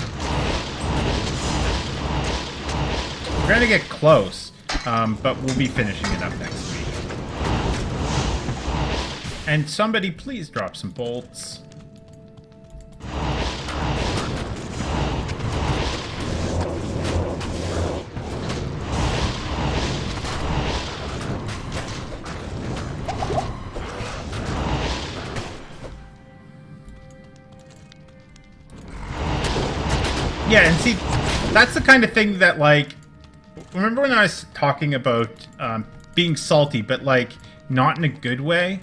We're gonna get close, but we'll be finishing it up next week. And somebody please drop some bolts. Yeah, and see, that's the kind of thing that, like, remember when I was talking about being salty, but, like, not in a good way?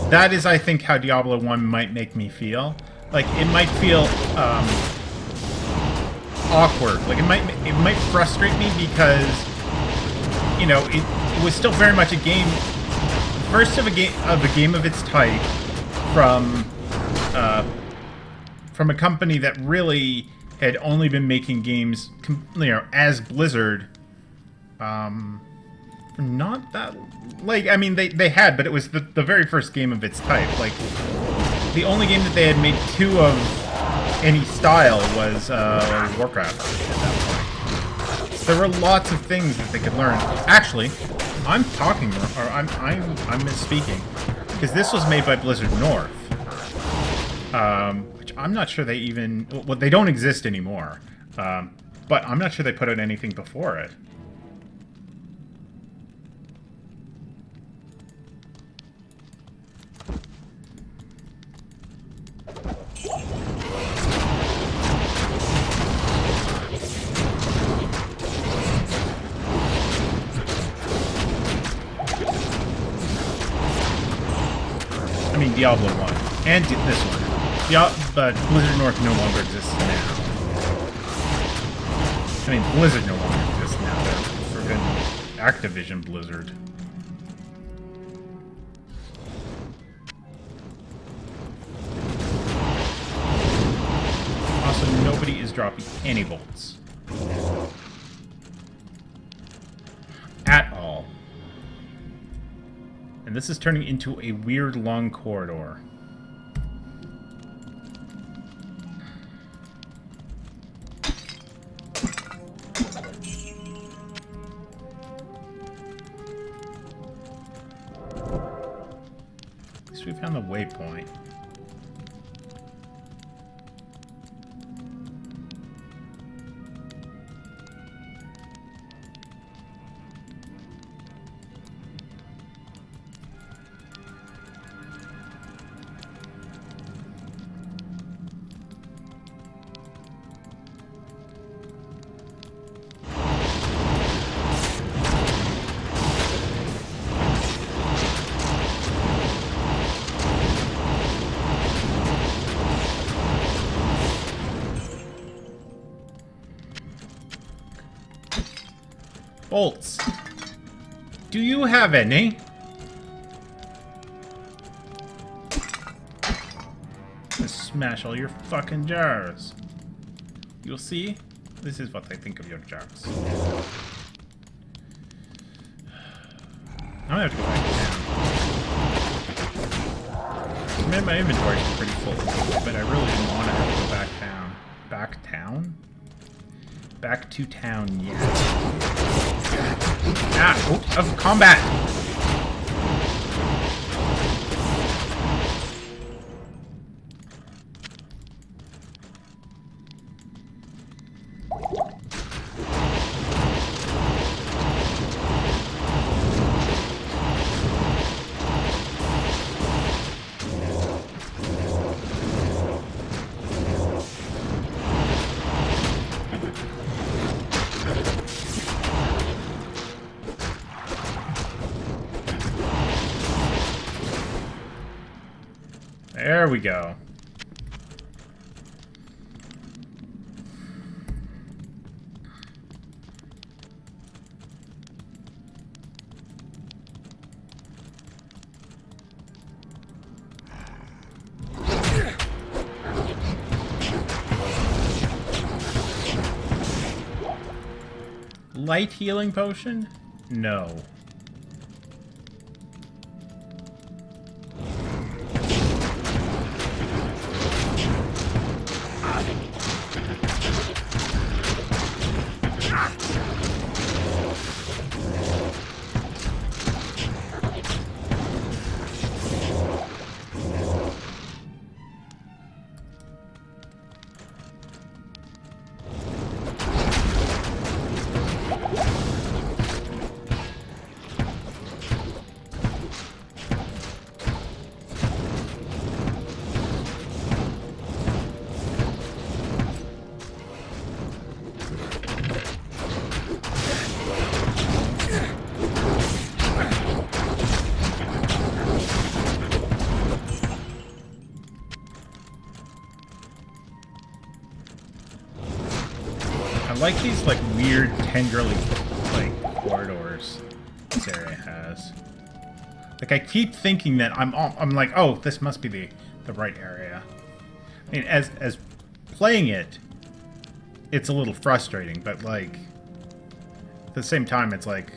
That is, I think, how Diablo 1 might make me feel. Like, it might feel awkward. Like, it might frustrate me because, you know, it was still very much a game, first of a game of its type from a company that really had only been making games, you know, as Blizzard, not that, like, I mean, they had, but it was the very first game of its type. Like, the only game that they had made two of any style was Warcraft at that point. So there were lots of things that they could learn. Actually, I'm talking, or I'm misspeaking, because this was made by Blizzard North, which I'm not sure they even, well, they don't exist anymore, but I'm not sure they put out anything before it. I mean, Diablo 1. And this one. But Blizzard North no longer exists now. I mean, Blizzard no longer exists now. They're friggin' Activision Blizzard. Also, nobody is dropping any bolts. At all. And this is turning into a weird long corridor. At least we found the waypoint. Bolts. Do you have any? Just smash all your fucking jars. You'll see. This is what I think of your jars. I'm gonna have to go back down. I mean, my inventory's pretty full, but I really didn't want to have to go back down. Back town? Back to town, yeah. Ah, oops, of combat! There we go. Light healing potion? No. I like these like weird tendrily like corridors this area has. Like I keep thinking that I'm like, oh, this must be the right area. I mean, as playing it, it's a little frustrating, but like at the same time, it's like,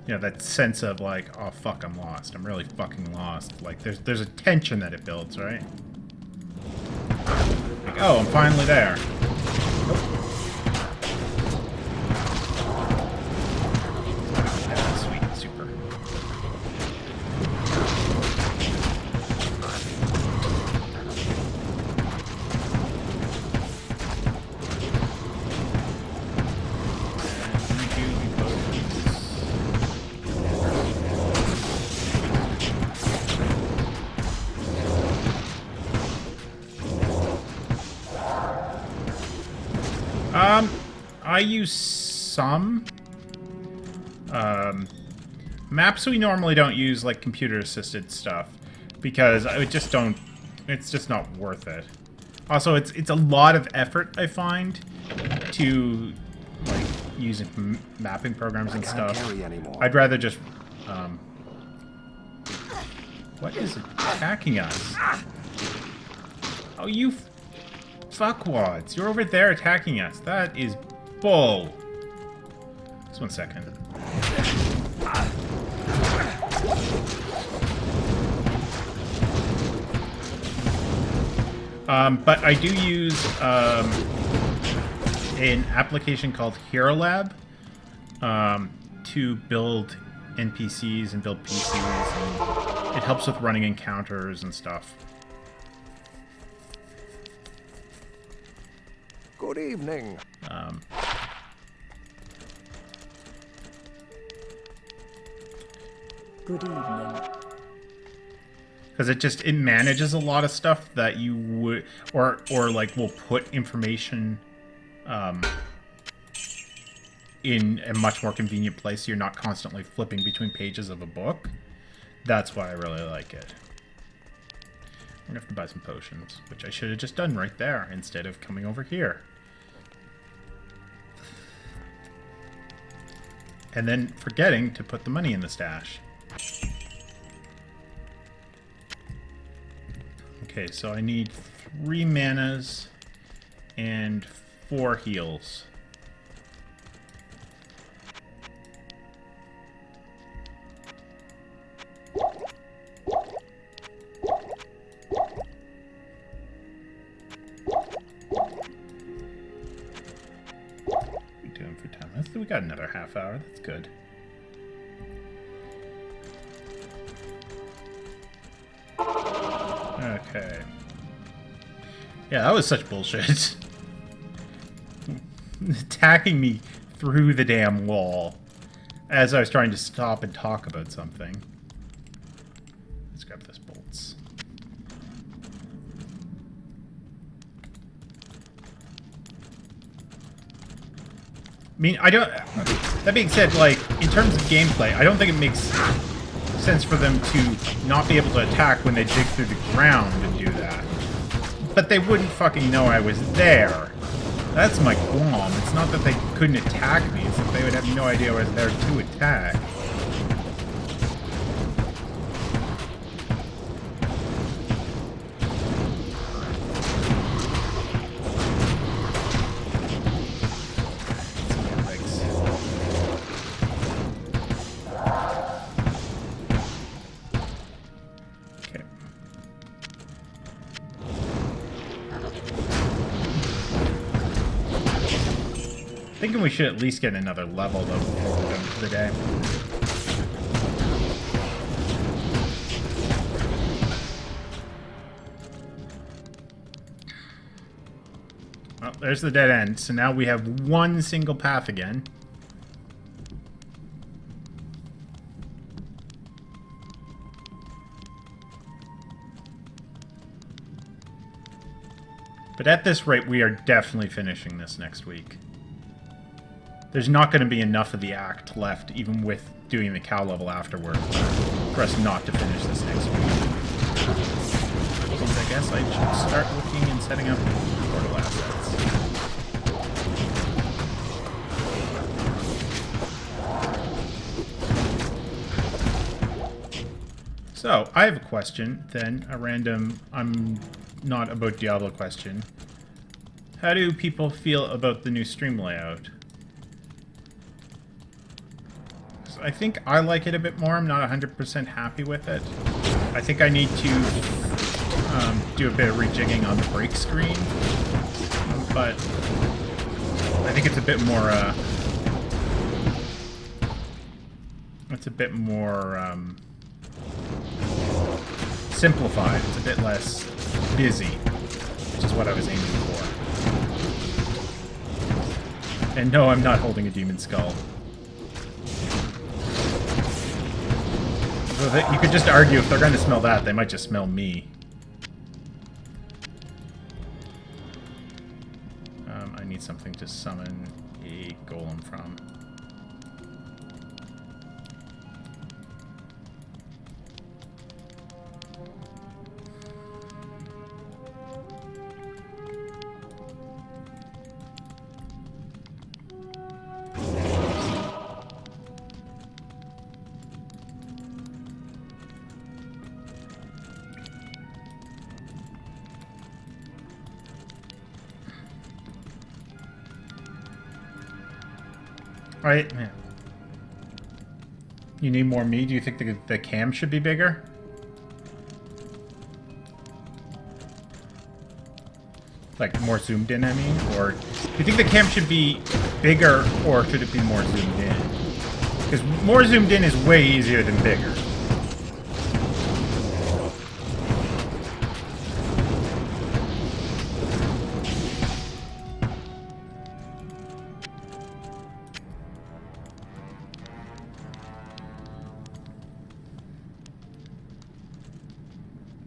you know, that sense of like, oh fuck, I'm lost. I'm really fucking lost. Like there's a tension that it builds, right? Like, oh, I'm finally there. Sweet, super. I use some. Maps we normally don't use, like computer-assisted stuff, because I just don't. It's just not worth it. Also, it's a lot of effort, I find, to like using mapping programs and stuff. I'd rather just. What is attacking us? Oh, you fuckwads! You're over there attacking us. That is bull. Just 1 second. But I do use an application called Hero Lab to build NPCs and build PCs, and it helps with running encounters and stuff. Good evening. Good evening. Because it manages a lot of stuff that you would or like will put information in a much more convenient place, so you're not constantly flipping between pages of a book. That's why I really like it. I'm gonna have to buy some potions, which I should have just done right there instead of coming over here. And then forgetting to put the money in the stash. Okay, so I need 3 manas and 4 heals. We're doing for time. We got another half hour. That's good. Okay. Yeah, that was such bullshit. Attacking me through the damn wall as I was trying to stop and talk about something. Let's grab those bolts. I mean, I don't... That being said, like, in terms of gameplay, I don't think it makes sense for them to not be able to attack when they dig through the ground and do that. But they wouldn't fucking know I was there. That's my qualm. It's not that they couldn't attack me, it's that they would have no idea I was there to attack. Thinking we should at least get another level though before we're done for the day. Well, there's the dead end. So now we have one single path again. But at this rate, we are definitely finishing this next week. There's not going to be enough of the act left, even with doing the cow level afterward, for us not to finish this next week. So I guess I should start looking and setting up portal assets. So, I have a question, then, a random, I'm not about Diablo question. How do people feel about the new stream layout? I think I like it a bit more. I'm not 100% happy with it. I think I need to do a bit of rejigging on the break screen. But I think it's a bit more... it's a bit more simplified. It's a bit less busy, which is what I was aiming for. And no, I'm not holding a demon skull. You could just argue if they're going to smell that, they might just smell me. I need something to summon a from. Right? Yeah. You need more me? Do you think the cam should be bigger? Like, more zoomed in, I mean? Or do you think the cam should be bigger, or should it be more zoomed in? Because more zoomed in is way easier than bigger.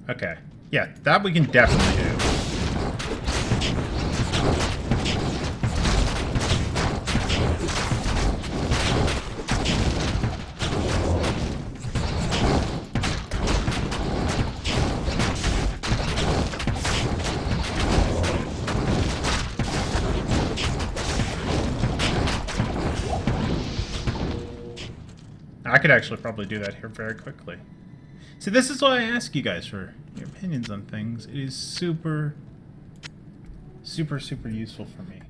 Okay. Yeah, that we can definitely do. I could actually probably do that here very quickly. See, this is why I ask you guys for your opinions on things. It is super, super, super useful for me.